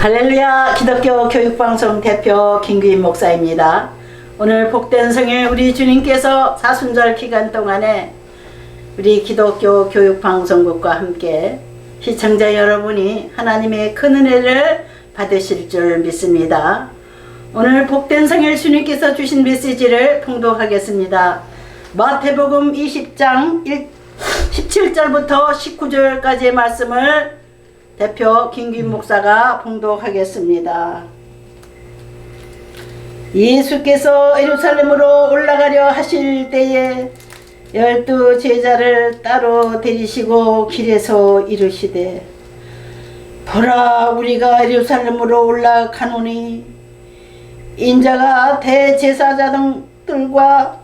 할렐루야, 기독교 교육방송 대표 김규인 목사입니다. 오늘 복된 성일 우리 주님께서 사순절 기간 동안에 우리 기독교 교육방송국과 함께 시청자 여러분이 하나님의 큰 은혜를 받으실 줄 믿습니다. 오늘 복된 성일 주님께서 주신 메시지를 통독하겠습니다. 마태복음 20장 17절부터 19절까지의 말씀을 대표 김규인 목사가 봉독하겠습니다. 예수께서 예루살렘으로 올라가려 하실 때에 12 제자를 따로 데리시고 길에서 이르시되, 보라, 우리가 예루살렘으로 올라가노니 인자가 대제사장들과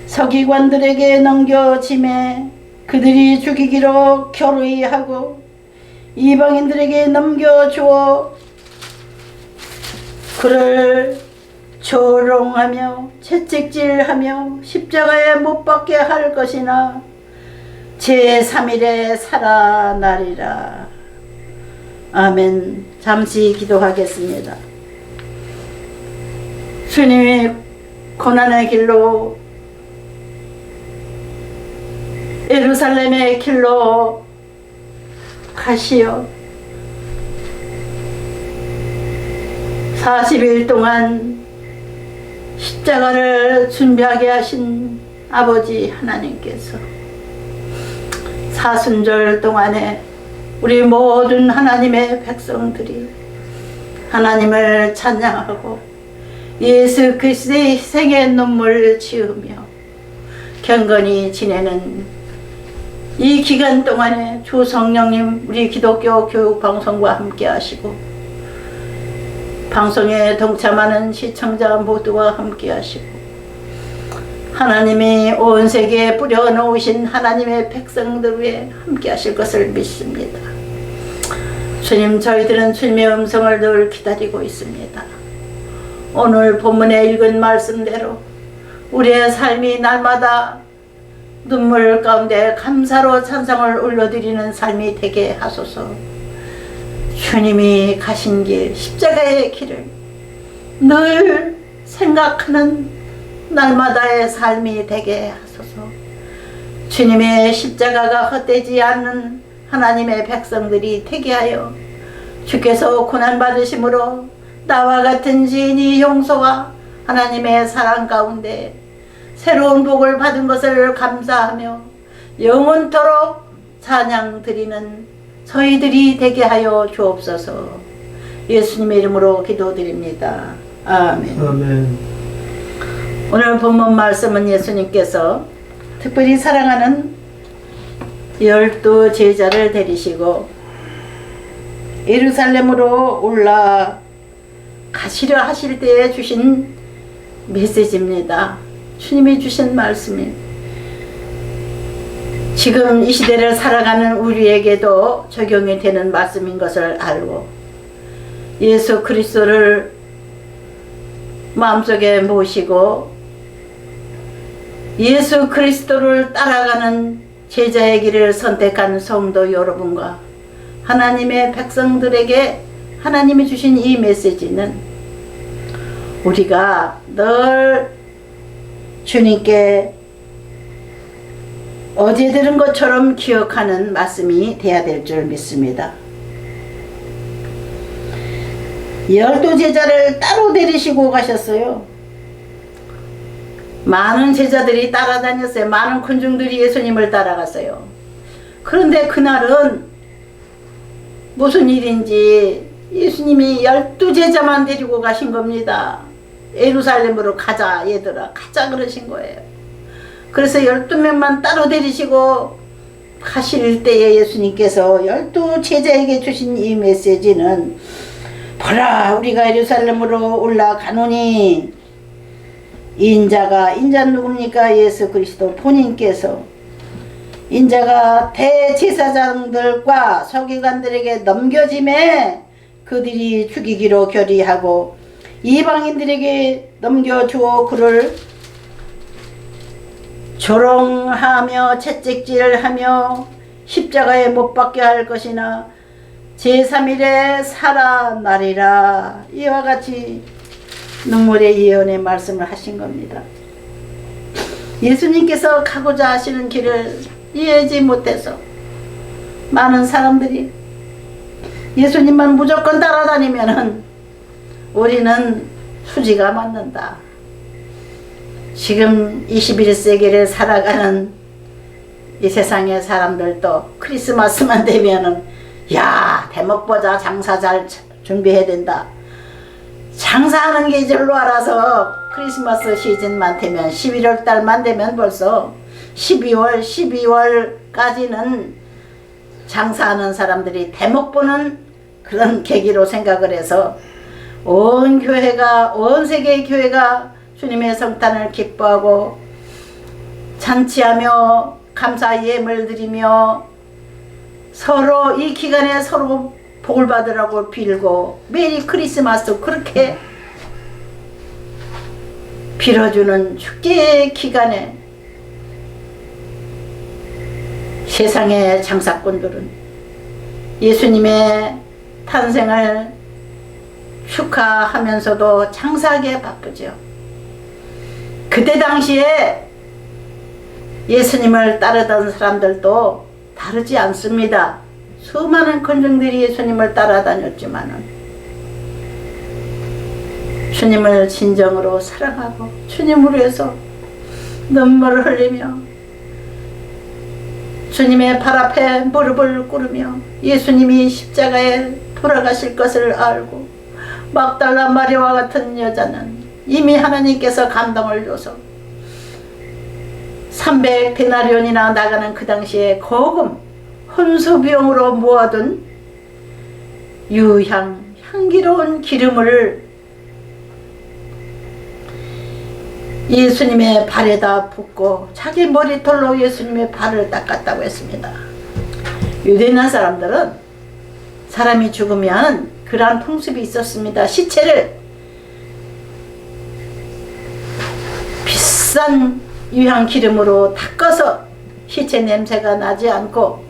서기관들에게 넘겨짐에 그들이 죽이기로 결의하고 이방인들에게 넘겨주어 그를 조롱하며 채찍질하며 십자가에 못 박게 할 것이나 제3일에 살아나리라. 아멘. 잠시 기도하겠습니다. 주님이 고난의 길로 예루살렘의 길로 가시어 40일 동안 십자가를 준비하게 하신 아버지 하나님께서 사순절 동안에 우리 모든 하나님의 백성들이 하나님을 찬양하고 예수 그리스도의 희생의 눈물을 지으며 경건히 지내는 이 기간 동안에 주 성령님 우리 기독교 교육방송과 함께 하시고 방송에 동참하는 시청자 모두와 함께 하시고 하나님이 온 세계에 뿌려놓으신 하나님의 백성들 위해 함께 하실 것을 믿습니다. 주님, 저희들은 주님의 음성을 늘 기다리고 있습니다. 오늘 본문에 읽은 말씀대로 우리의 삶이 날마다 눈물 가운데 감사로 찬송을 올려드리는 삶이 되게 하소서. 주님이 가신 길, 십자가의 길을 늘 생각하는 날마다의 삶이 되게 하소서. 주님의 십자가가 헛되지 않는 하나님의 백성들이 되게 하여 주께서 고난받으심으로 나와 같은 지인이 용서와 하나님의 사랑 가운데 새로운 복을 받은 것을 감사하며 영원토록 찬양 드리는 저희들이 되게 하여 주옵소서. 예수님의 이름으로 기도드립니다. 아멘. 아멘. 오늘 본문 말씀은 예수님께서 특별히 사랑하는 12 제자를 데리시고 예루살렘으로 올라가시려 하실 때에 주신 메시지입니다. 주님이 주신 말씀이 지금 이 시대를 살아가는 우리에게도 적용이 되는 말씀인 것을 알고 예수 그리스도를 마음속에 모시고 예수 그리스도를 따라가는 제자의 길을 선택한 성도 여러분과 하나님의 백성들에게 하나님이 주신 이 메시지는 우리가 늘 주님께 어제 들은 것처럼 기억하는 말씀이 돼야 될 줄 믿습니다. 12 제자를 따로 데리시고 가셨어요. 많은 제자들이 따라다녔어요. 많은 군중들이 예수님을 따라갔어요. 그런데 그날은 무슨 일인지 예수님이 12 제자만 데리고 가신 겁니다. 예루살렘으로 가자, 얘들아, 가자 그러신 거예요. 그래서 12명만 따로 데리시고 가실 때에 예수님께서 12 제자에게 주신 이 메시지는, 보라, 우리가 예루살렘으로 올라가노니 인자 누굽니까? 예수 그리스도 본인께서 인자가 대제사장들과 서기관들에게 넘겨짐에 그들이 죽이기로 결의하고 이방인들에게 넘겨주어 그를 조롱하며 채찍질하며 십자가에 못 박게 할 것이나 제3일에 살아나리라. 이와 같이 눈물의 예언의 말씀을 하신 겁니다. 예수님께서 가고자 하시는 길을 이해하지 못해서 많은 사람들이 예수님만 무조건 따라다니면은 우리는 수지가 맞는다. 지금 21세기를 살아가는 이 세상의 사람들도 크리스마스만 되면은 야, 대목 보자, 장사 잘 준비해야 된다. 장사하는 게 줄로 알아서 크리스마스 시즌만 되면 11월 달만 되면 벌써 12월까지는 장사하는 사람들이 대목 보는 그런 계기로 생각을 해서 온 교회가, 온 세계의 교회가 주님의 성탄을 기뻐하고 잔치하며 감사 예물 드리며 서로 이 기간에 서로 복을 받으라고 빌고 메리 크리스마스 그렇게 빌어주는 축제의 기간에 세상의 장사꾼들은 예수님의 탄생을 축하하면서도 장사하기에 바쁘죠. 그때 당시에 예수님을 따르던 사람들도 다르지 않습니다. 수많은 권정들이 예수님을 따라다녔지만은 주님을 진정으로 사랑하고 주님을 위해서 눈물을 흘리며 주님의 발 앞에 무릎을 꿇으며 예수님이 십자가에 돌아가실 것을 알고 막달라 마리아와 같은 여자는 이미 하나님께서 감동을 줘서 300데나리온이나 나가는 그 당시에 거금 혼수비용으로 모아둔 향기로운 기름을 예수님의 발에다 붓고 자기 머리털로 예수님의 발을 닦았다고 했습니다. 유대인 사람들은 사람이 죽으면 그러한 풍습이 있었습니다. 시체를 비싼 유향 기름으로 닦아서 시체 냄새가 나지 않고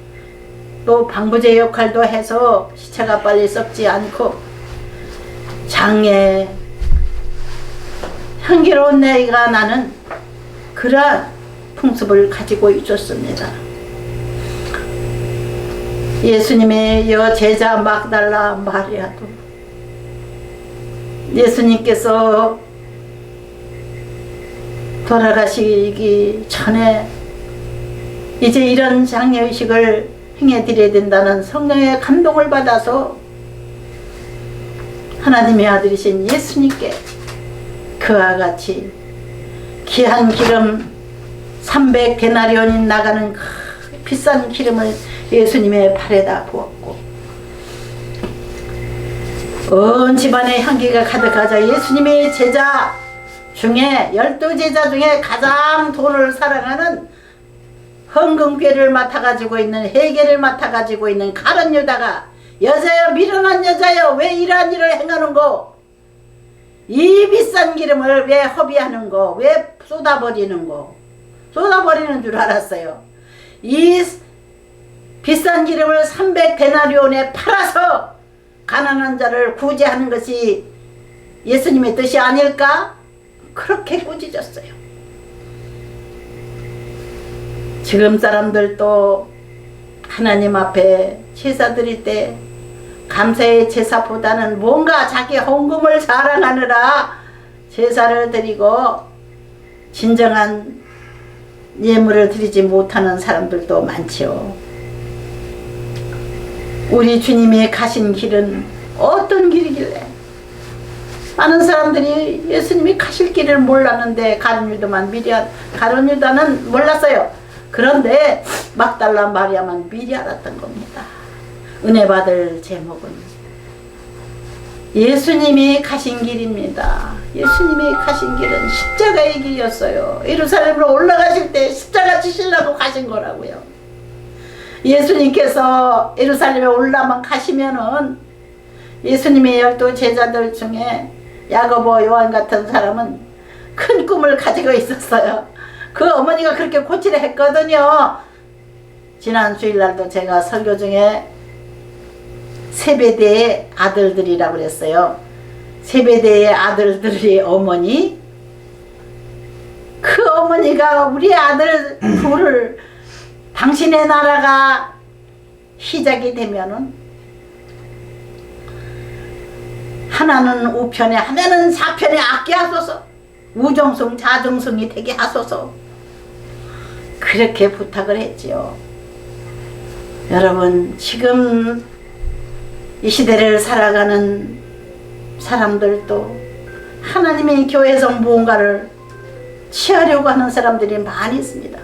또 방부제 역할도 해서 시체가 빨리 썩지 않고 장에 향기로운 내가 나는 그러한 풍습을 가지고 있었습니다. 예수님의 여제자 막달라 마리아도 예수님께서 돌아가시기 전에 이제 이런 장례의식을 행해드려야 된다는 성령의 감동을 받아서 하나님의 아들이신 예수님께 그와 같이 귀한 기름 300데나리온이 나가는 그 비싼 기름을 예수님의 발에다 부었고 온 집안에 향기가 가득하자 예수님의 제자 중에 12제자 중에 가장 돈을 사랑하는 헌금궤를 맡아가지고 있는 회계를 맡아가지고 있는 가룟 유다가 여자여 미련한 여자여 왜 이러한 일을 행하는고 이 비싼 기름을 왜 허비하는 거 왜 쏟아버리는 거 쏟아버리는 줄 알았어요. 이 비싼 기름을 300데나리온에 팔아서 가난한 자를 구제하는 것이 예수님의 뜻이 아닐까? 그렇게 꾸짖었어요. 지금 사람들도 하나님 앞에 제사 드릴 때 감사의 제사보다는 뭔가 자기 헌금을 자랑하느라 제사를 드리고 진정한 예물을 드리지 못하는 사람들도 많지요. 우리 주님이 가신 길은 어떤 길이길래 많은 사람들이 예수님이 가실 길을 몰랐는데 가룟 유다는 몰랐어요. 그런데 막달라 마리아만 미리 알았던 겁니다. 은혜 받을 제목은 예수님이 가신 길입니다. 예수님이 가신 길은 십자가의 길이었어요. 예루살렘으로 올라가실 때 십자가 지시려고 가신 거라고요. 예수님께서 예루살렘에 올라만 가시면은 예수님의 12제자들 중에 야고보, 요한 같은 사람은 큰 꿈을 가지고 있었어요. 그 어머니가 그렇게 고치려 했거든요. 지난 주일날도 제가 설교 중에 세베대의 아들들이라고 그랬어요. 세베대의 아들들의 어머니, 그 어머니가 우리 아들 둘을 당신의 나라가 시작이 되면은 하나는 우편에 하나는 사편에 아끼 하소서, 우정성 자정성이 되게 하소서, 그렇게 부탁을 했지요. 여러분, 지금 이 시대를 살아가는 사람들도 하나님의 교회에서 무언가를 취하려고 하는 사람들이 많이 있습니다.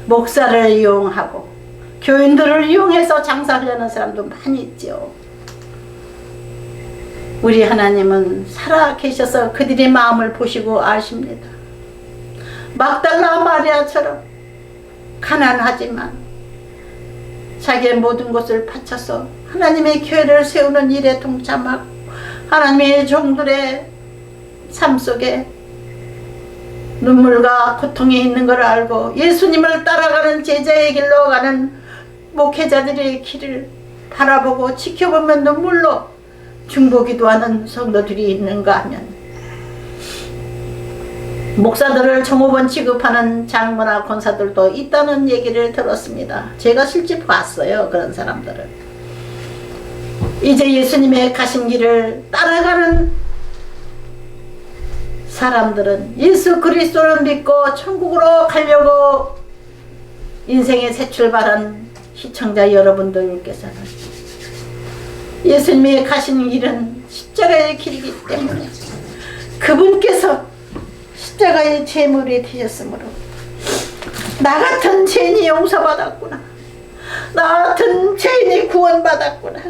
목사를 이용하고 교인들을 이용해서 장사하려는 사람도 많이 있죠. 우리 하나님은 살아 계셔서 그들의 마음을 보시고 아십니다. 막달라 마리아처럼 가난하지만 자기의 모든 것을 바쳐서 하나님의 교회를 세우는 일에 동참하고 하나님의 종들의 삶 속에 눈물과 고통이 있는 걸 알고 예수님을 따라가는 제자의 길로 가는 목회자들의 길을 바라보고 지켜보면 눈물로 중보기도하는 성도들이 있는가 하면 목사들을 종업원 취급하는 장로나 권사들도 있다는 얘기를 들었습니다. 제가 실제 봤어요. 그런 사람들을. 이제 예수님의 가신 길을 따라가는 사람들은 예수 그리스도를 믿고 천국으로 가려고 인생의 새 출발한 시청자 여러분들께서는 예수님의 가신 길은 십자가의 길이기 때문에 그분께서 십자가의 제물이 되셨으므로 나 같은 죄인이 용서받았구나, 나 같은 죄인이 구원받았구나,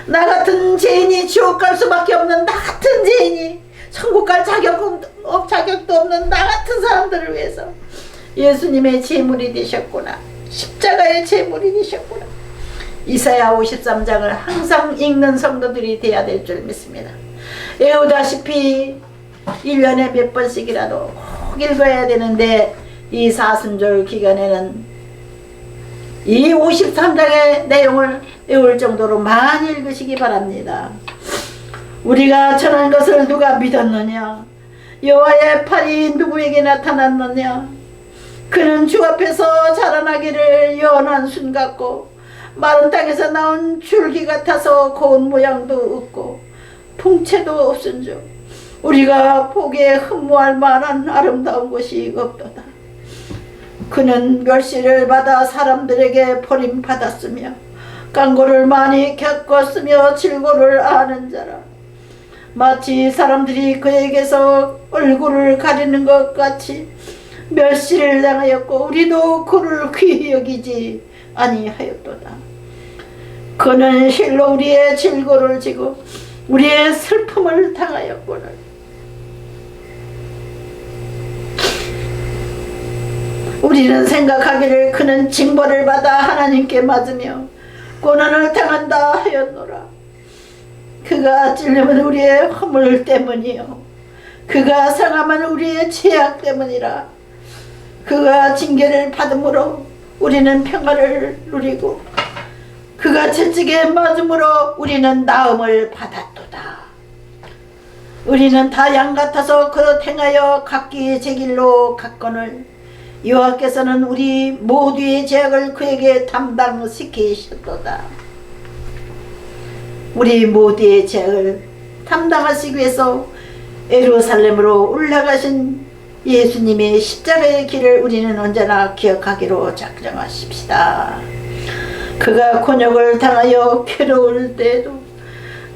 나 같은 죄인이 지옥 갈 수밖에 없는 나 같은 죄인이 천국 갈 자격도 없는 나 같은 사람들을 위해서 예수님의 제물이 되셨구나, 십자가의 제물이 되셨구나. 이사야 53장을 항상 읽는 성도들이 되어야 될 줄 믿습니다. 외우다시피 1년에 몇 번씩이라도 꼭 읽어야 되는데 이 사순절 기간에는 이 53장의 내용을 외울 정도로 많이 읽으시기 바랍니다. 우리가 전한 것을 누가 믿었느냐? 여호와의 팔이 누구에게 나타났느냐? 그는 주 앞에서 자라나기를 연한 순 같고 마른 땅에서 나온 줄기 같아서 고운 모양도 없고 풍채도 없은즉 우리가 보기에 흠모할 만한 아름다운 것이 없도다. 그는 멸시를 받아 사람들에게 버림받았으며 깡고를 많이 겪었으며 질고를 아는 자라. 마치 사람들이 그에게서 얼굴을 가리는 것 같이 멸시를 당하였고 우리도 그를 귀히 여기지 아니하였도다. 그는 실로 우리의 질고를 지고 우리의 슬픔을 당하였구나. 우리는 생각하기를 그는 징벌을 받아 하나님께 맞으며 고난을 당한다 하였노라. 그가 찔림은 우리의 허물 때문이요 그가 상함은 우리의 죄악 때문이라. 그가 징계를 받음으로 우리는 평화를 누리고 그가 채찍에 맞음으로 우리는 나음을 받았도다. 우리는 다 양 같아서 그릇 행하여 각기 제 길로 갔거늘 여호와께서는 우리 모두의 죄악을 그에게 담당시키셨도다. 우리 모두의 죄악을 담당하시기 위해서 예루살렘으로 올라가신 예수님의 십자가의 길을 우리는 언제나 기억하기로 작정하십시다. 그가 곤욕을 당하여 괴로울 때에도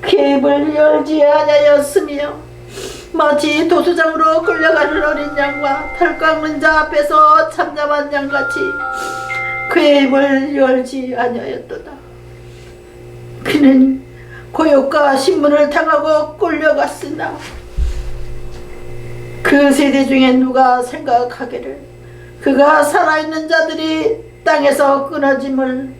그의 입을 열지 아니하였으며 마치 도수장으로 끌려가는 어린 양과 털 깎는 자 앞에서 참담한 양같이 그의 입을 열지 아니하였도다. 그는 고욕과 신문을 당하고 끌려갔으나 그 세대 중에 누가 생각하기를 그가 살아있는 자들이 땅에서 끊어짐을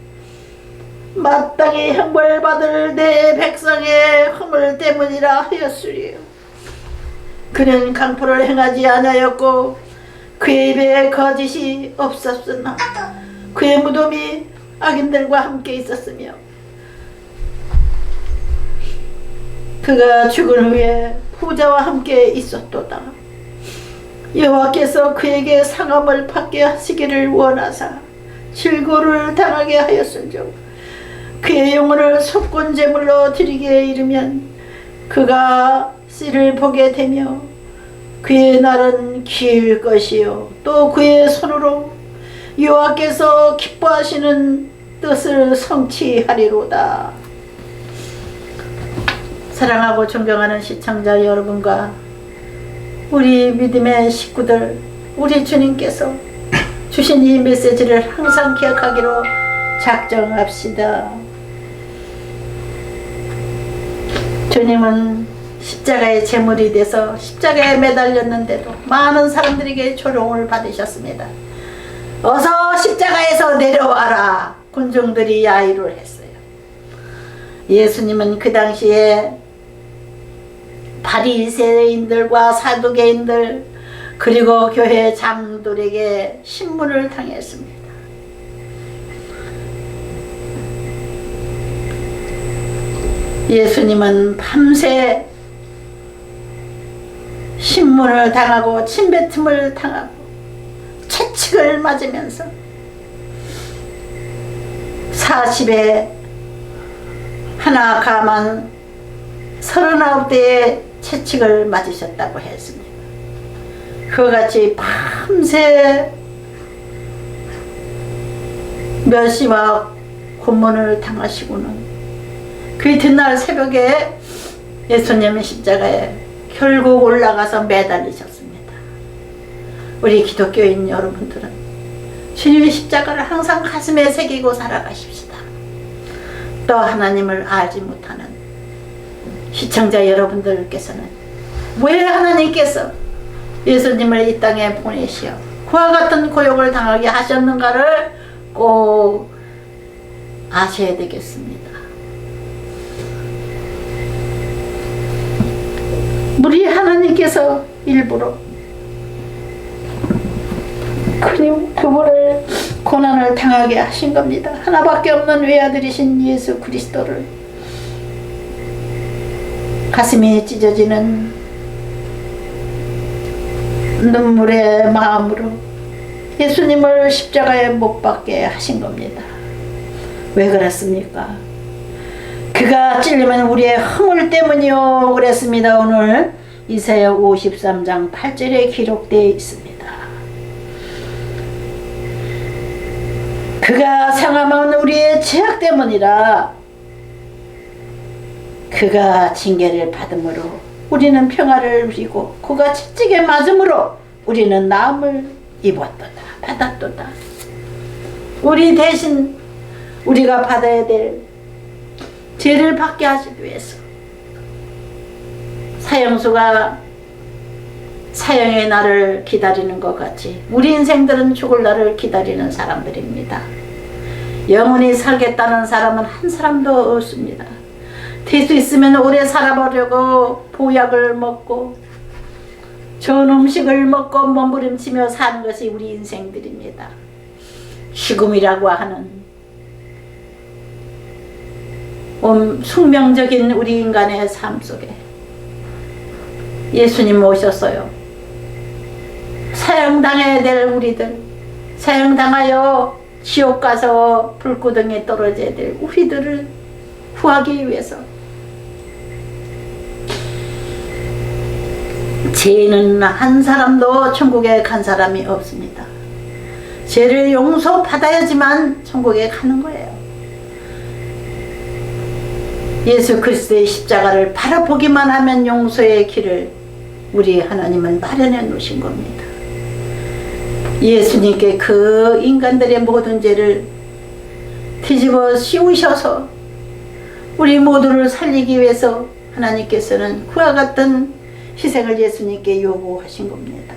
마땅히 형벌받을 내 백성의 허물 때문이라 하였으리요. 그는 강포를 행하지 아니하였고 그의 입에 거짓이 없었으나 그의 무덤이 악인들과 함께 있었으며 그가 죽은 후에 부자와 함께 있었도다. 여호와께서 그에게 상함을 받게 하시기를 원하사 질고를 당하게 하였은즉 그의 영혼을 속건 제물로 드리게 이르면 그가 씨를 보게 되며 그의 날은 길 것이요 또 그의 손으로 여호와께서 기뻐하시는 뜻을 성취하리로다. 사랑하고 존경하는 시청자 여러분과 우리 믿음의 식구들, 우리 주님께서 주신 이 메시지를 항상 기억하기로 작정합시다. 주님은 십자가의 제물이 돼서 십자가에 매달렸는데도 많은 사람들에게 조롱을 받으셨습니다. 어서 십자가에서 내려와라 군중들이 야유를 했어요. 예수님은 그 당시에 바리새인들과 사두개인들 그리고 교회 장들에게 신문을 당했습니다. 예수님은 밤새 신문을 당하고 침뱉음을 당하고 채찍을 맞으면서 40에 하나 가만 39대의 채찍을 맞으셨다고 했습니다. 그같이 밤새 멸시와 고문을 당하시고는 그 이튿날 새벽에 예수님은 십자가에 결국 올라가서 매달리셨습니다. 우리 기독교인 여러분들은 주님의 십자가를 항상 가슴에 새기고 살아가십시다. 또 하나님을 알지 못하는 시청자 여러분들께서는 왜 하나님께서 예수님을 이 땅에 보내시어 그와 같은 고역을 당하게 하셨는가를 꼭 아셔야 되겠습니다. 우리 하나님께서 일부러 그분을 고난을 당하게 하신 겁니다. 하나밖에 없는 외아들이신 예수 그리스도를 가슴이 찢어지는 눈물의 마음으로 예수님을 십자가에 못 박게 하신 겁니다. 왜 그랬습니까? 그가 찔리면 우리의 허물 때문이요 그랬습니다. 오늘 이사야 53장 8절에 기록되어 있습니다. 그가 상함은 우리의 죄악 때문이라 그가 징계를 받음으로 우리는 평화를 누리고 그가 채찍에 맞음으로 우리는 나음을 입었도다 받았도다. 우리 대신 우리가 받아야 될 죄를 받게 하시기 위해서 사형수가 사형의 날을 기다리는 것 같이 우리 인생들은 죽을 날을 기다리는 사람들입니다. 영원히 살겠다는 사람은 한 사람도 없습니다. 될 수 있으면 오래 살아보려고 보약을 먹고 좋은 음식을 먹고 몸부림치며 사는 것이 우리 인생들입니다. 죽음이라고 하는 숙명적인 우리 인간의 삶 속에 예수님 오셨어요. 사형당해야 될 우리들, 사형당하여 지옥 가서 불구덩이에 떨어져야 될 우리들을 구하기 위해서 죄는 한 사람도 천국에 간 사람이 없습니다. 죄를 용서받아야지만 천국에 가는 거예요. 예수 그리스도의 십자가를 바라보기만 하면 용서의 길을 우리 하나님은 마련해 놓으신 겁니다. 예수님께 그 인간들의 모든 죄를 뒤집어 씌우셔서 우리 모두를 살리기 위해서 하나님께서는 그와 같은 희생을 예수님께 요구하신 겁니다.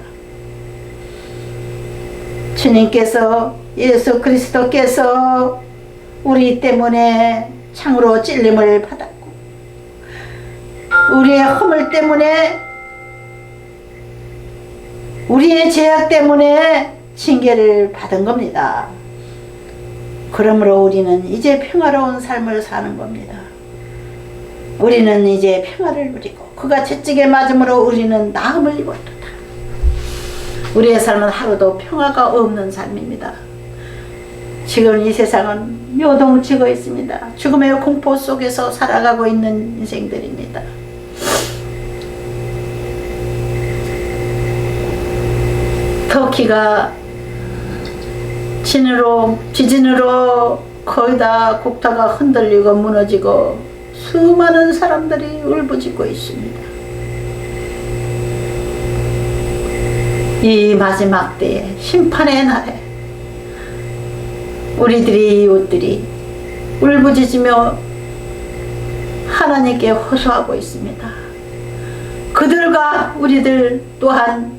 주님께서 예수 그리스도께서 우리 때문에 창으로 찔림을 받았고 우리의 허물 때문에 우리의 죄악 때문에 징계를 받은 겁니다. 그러므로 우리는 이제 평화로운 삶을 사는 겁니다. 우리는 이제 평화를 누리고 그가 채찍에 맞음으로 우리는 나음을 입었도다. 우리의 삶은 하루도 평화가 없는 삶입니다. 지금 이 세상은 요동치고 있습니다. 죽음의 공포 속에서 살아가고 있는 인생들입니다. 터키가 지진으로 거의 다 국토가 흔들리고 무너지고 수많은 사람들이 울부짖고 있습니다. 이 마지막 때에 심판의 날에 우리들이 이웃들이 울부짖으며 하나님께 호소하고 있습니다. 그들과 우리들 또한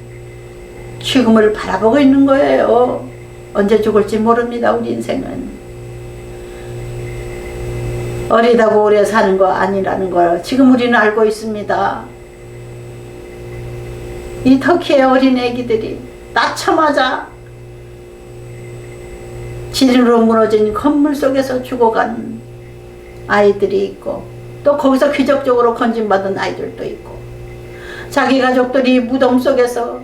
죽음을 바라보고 있는 거예요. 언제 죽을지 모릅니다. 우리 인생은 어리다고 오래 사는 거 아니라는 걸 지금 우리는 알고 있습니다. 이 터키의 어린 애기들이 낳자마자 지진으로 무너진 건물 속에서 죽어간 아이들이 있고 또 거기서 기적적으로 건진받은 아이들도 있고 자기 가족들이 무덤 속에서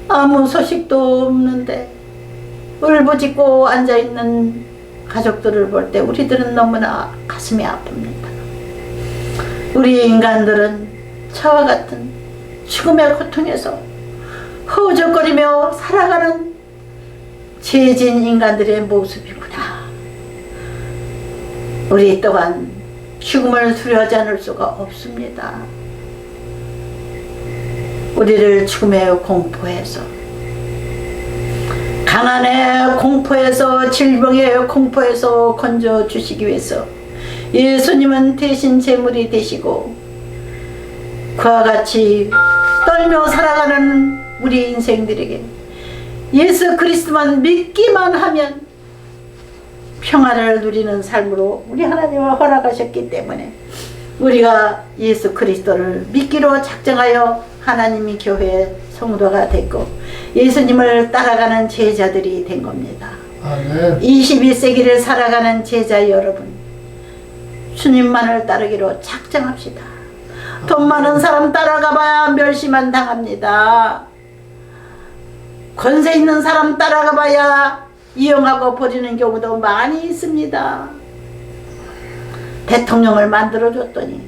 아무 소식도 없는데 울부짖고 앉아있는 가족들을 볼 때 우리들은 너무나 가슴이 아픕니다. 우리 인간들은 저와 같은 죽음의 고통에서 허우적거리며 살아가는 죄진 인간들의 모습이구나. 우리 또한 죽음을 두려워하지 않을 수가 없습니다. 우리를 죽음의 공포에서, 가난의 공포에서, 질병의 공포에서 건져주시기 위해서 예수님은 대신 제물이 되시고 그와 같이 떨며 살아가는 우리 인생들에게 예수 그리스도만 믿기만 하면 평화를 누리는 삶으로 우리 하나님을 허락하셨기 때문에 우리가 예수 그리스도를 믿기로 작정하여 하나님이 교회의 성도가 됐고 예수님을 따라가는 제자들이 된 겁니다. 아멘. 21세기를 살아가는 제자 여러분, 주님만을 따르기로 작정합시다. 돈 많은 사람 따라가봐야 멸시만 당합니다. 권세 있는 사람 따라가봐야 이용하고 버리는 경우도 많이 있습니다. 대통령을 만들어줬더니,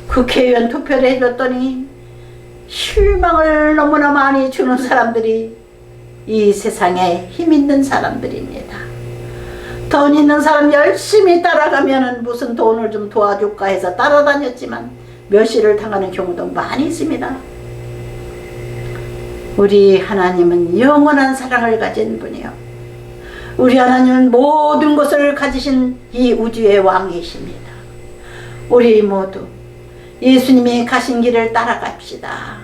국회의원 투표를 해줬더니 실망을 너무나 많이 주는 사람들이 이 세상에 힘 있는 사람들입니다. 돈 있는 사람 열심히 따라가면은 무슨 돈을 좀 도와줄까 해서 따라다녔지만 멸시를 당하는 경우도 많이 있습니다. 우리 하나님은 영원한 사랑을 가진 분이요, 우리 하나님은 모든 것을 가지신 이 우주의 왕이십니다. 우리 모두 예수님이 가신 길을 따라갑시다.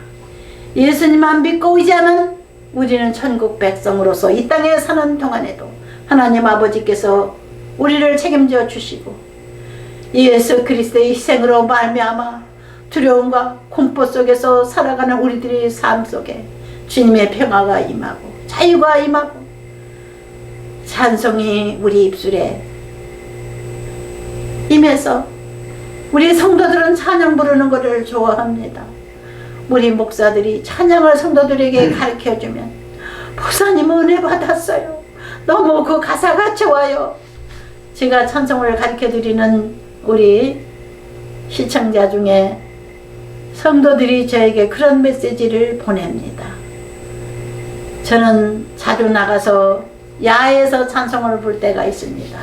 예수님만 믿고 의지하면 우리는 천국 백성으로서 이 땅에 사는 동안에도 하나님 아버지께서 우리를 책임져 주시고 예수 그리스도의 희생으로 말미암아 두려움과 공포 속에서 살아가는 우리들의 삶 속에 주님의 평화가 임하고 자유가 임하고 찬송이 우리 입술에 임해서 우리 성도들은 찬양 부르는 것을 좋아합니다. 우리 목사들이 찬양을 성도들에게 가르쳐주면 목사님 은혜 받았어요. 너무 그 가사가 좋아요. 제가 찬송을 가르쳐드리는 우리 시청자 중에 성도들이 저에게 그런 메시지를 보냅니다. 저는 자주 나가서 야외에서 찬송을 부를 때가 있습니다.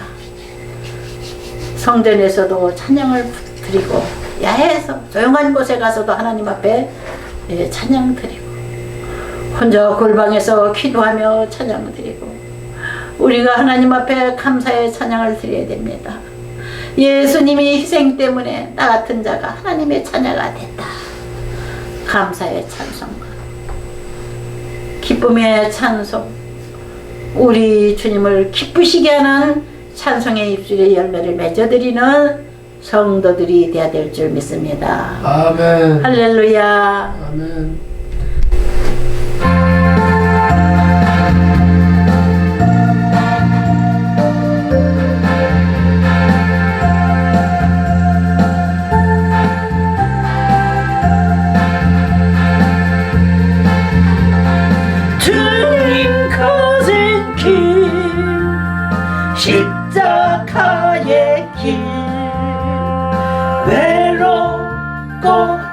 성전에서도 찬양을 드리고 야외에서 조용한 곳에 가서도 하나님 앞에 찬양 드리고 혼자 골방에서 기도하며 찬양 드리고 우리가 하나님 앞에 감사의 찬양을 드려야 됩니다. 예수님이 희생 때문에 나 같은 자가 하나님의 자녀가 됐다. 감사의 찬송과 기쁨의 찬송, 우리 주님을 기쁘시게 하는 찬송의 입술에 열매를 맺어드리는 성도들이 되어야 될 줄 믿습니다. 아멘. 할렐루야. 아멘. 십자가의 길 외롭고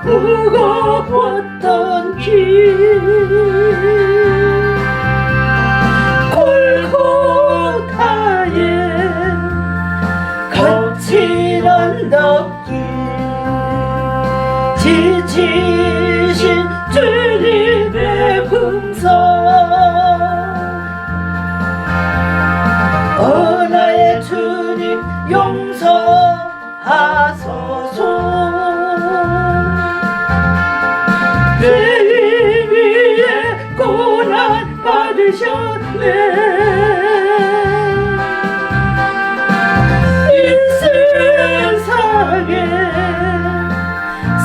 무거웠던 길 골고다의 거친 언덕길 지치신 주님의 품성 나의 주님 용서하소서 죄인 위에 고난 받으셨네 이 세상에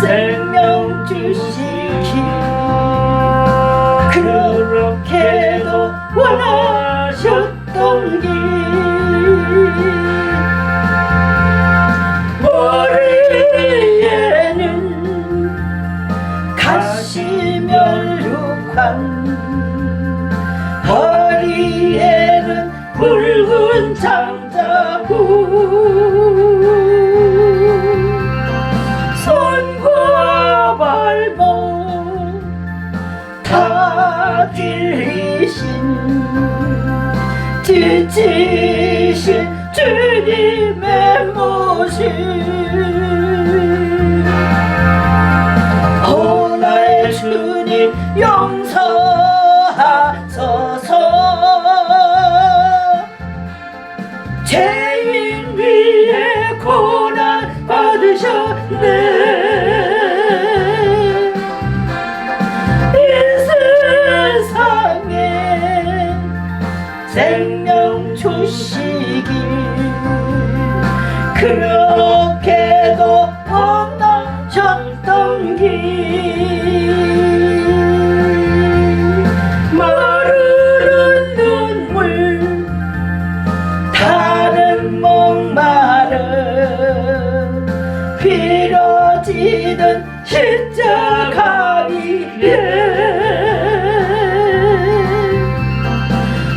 생명 주시기 그렇게도 원하셨던 길 머리에는 가시면류관 허리에는 붉은 장자구 손과 발목 다 들리신 지치신 주님의 모습 나의 주님 용서하소서 죄인 위에 고난 받으셨네 이 세상에 생명 주시길 그렇게도 원하셨던 길 마르는 눈물 타는 목마름 빌어지던 십자가 위에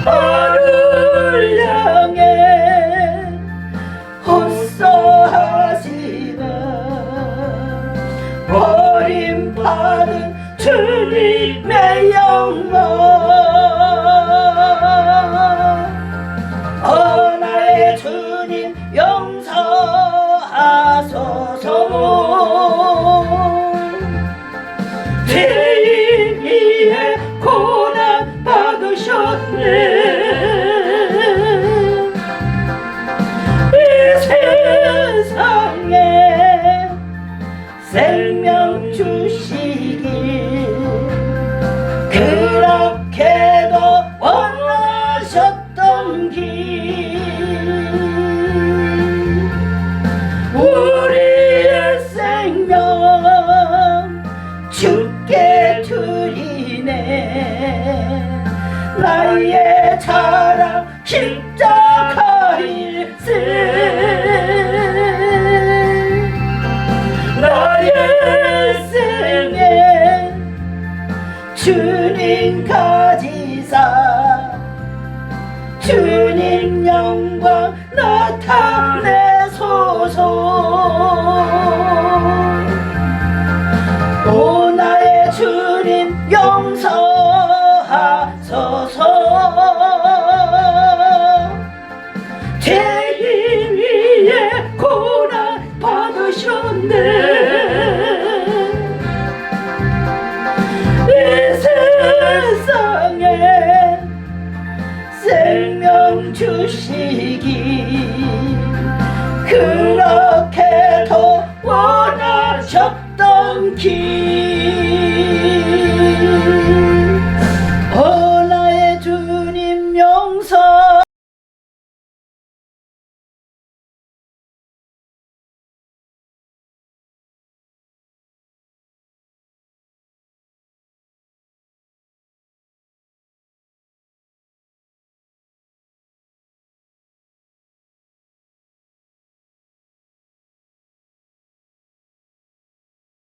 하늘 향해 호소하시는 버림받은 주님의 영광 나의 주님 용서하소서 죄인 위에 고난 받으셨네 이 세상에 생명 주시길 그렇게도 원하셨던 길 우리의 생명 주께 드리네 나의 자랑 십자가일세 나의 생에 주님 가지사 주님 영광 나타내소서 나의 주님 용서하소서 죄인 위에 고난 받으셨네 이 세상에 생명 주시기